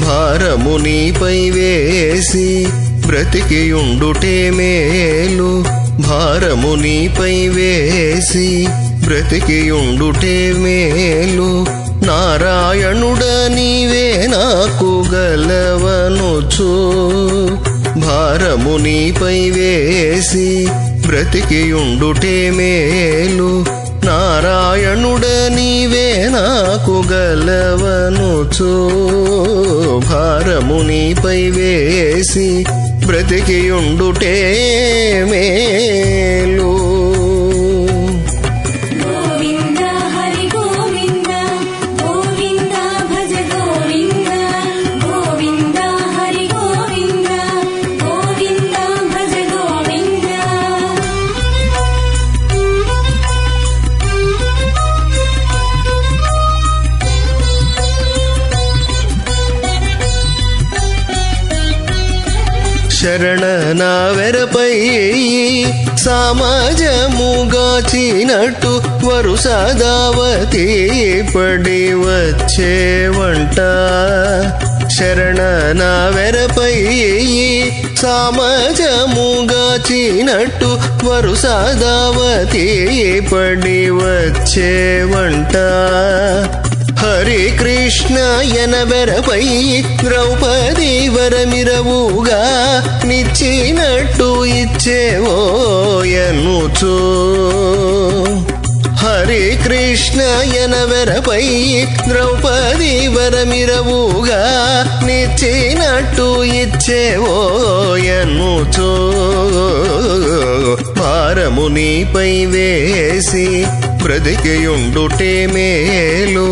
భారము నీపై వేసి బ్రతికియుండుటే మేలు భారము నీపై వేసి బ్రతికియుండుటే మేలు నారాయణుడ నీవే నాకు గలవనుచు భారము నీపై వేసి బ్రతికియుండుటే మేలు నారాయణుడ నీవే నాకు గలవనుచు భారము నీపై వేసి బ్రతికియుండుటే మేలు శరణనావెరపై సమాజముగాచినట్టు వరుసదావతి పడి వచ్చేవంట శరణనావెరపై సమాజముగాచినట్టు వరుసదావతి పడి వచ్చేవంట హరి కృష్ణ ఎనవెరపై ద్రౌపది వరమిరవుగా నిచ్చినట్టు ఇచ్చేవో ఎనుచు హరి కృష్ణ ఎనవెరపై ద్రౌపది వరమిరవుగా నిచ్చినట్టు ఇచ్చేవో ఎనుచు భారము నీపై వేసి బ్రతికియుండుటే మేలు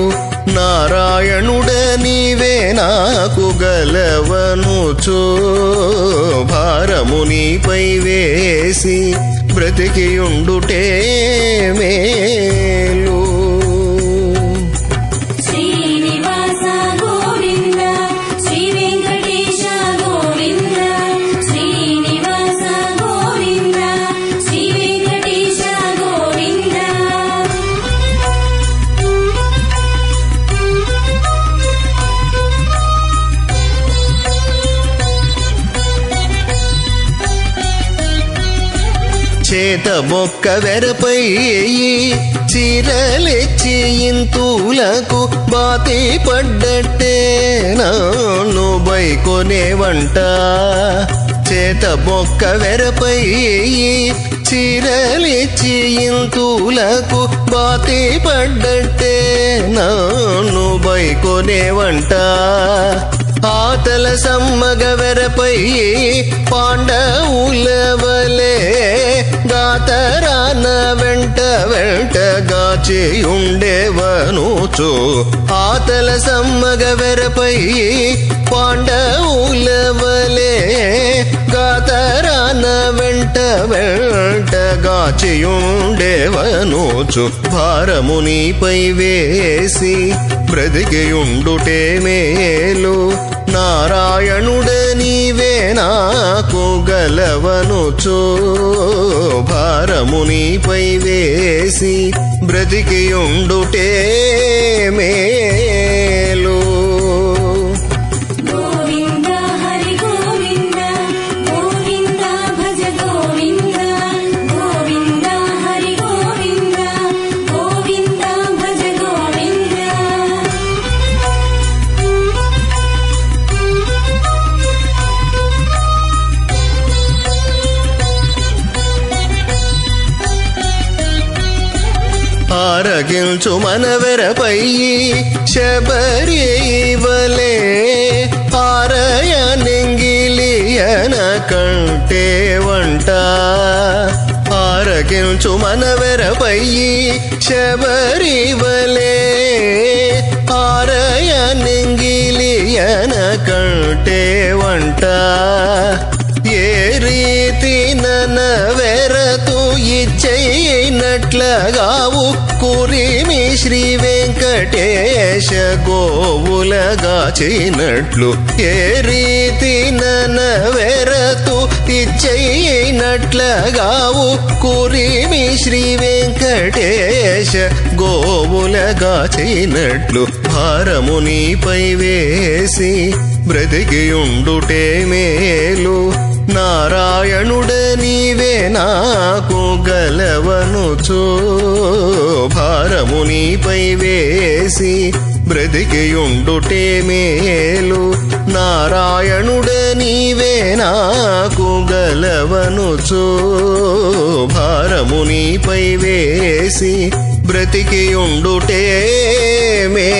నారాయణుడ నీవే నాకు గలవనుచు భారము నీపై వేసి బ్రతికియుండుటే మేలు చేత బొక్క వెరపై చీరలెచ్చి ఇంతులకు బాతి పడ్డట్టే నాను బైకొనేవంట చేత బొక్క వెరపై చీరలెచ్చి ఇంతులకు బాతి పడ్డట్టే నాను బైకొనేవంట ఆతల సమ్మగవెరపై పాండవులవలే గాతరాన వెంట వెంట గాచియుండేవనుచు ఆతల సమ్మగవెరపై పాండవులవలే గాతరాన వెంట వెంట గాచియుండేవనుచు భారము నీపై వేసి బ్రతికియుండుటే మేలు నారాయణుడ నీవే నాకు గలవనుచు భారము నీపై వేసి బ్రతికియుండుటే మేలు ఆరగించు మనవెరపై శబరివలే ఆరయ నెంగిలియన కంటే వంట ఆరగించు మనవెరపై శబరివలే ఆరయ నెంగిలియన కంటే వంట ఏ రీతి ననవెరతు ఇచ్చైనట్లగావు కురిమి శ్రీ వెంకటేశ గోవులగాచినట్లు ఏ రీతి ననవెరతు ఇచ్చైనట్లగావు కురిమి శ్రీ వెంకటేశ గోవులగాచినట్లు భారము నీపై వేసి బ్రతికియుండుటే మేలు. నారాయణుడ నీవే నాకు గలవనుచో భారము నీపై వేసి బ్రతికియుండుటే మేలు. నారాయణుడ నీవే నాకు గలవనుచో భారము నీపై వేసి బ్రతికియుండుటే మేలు.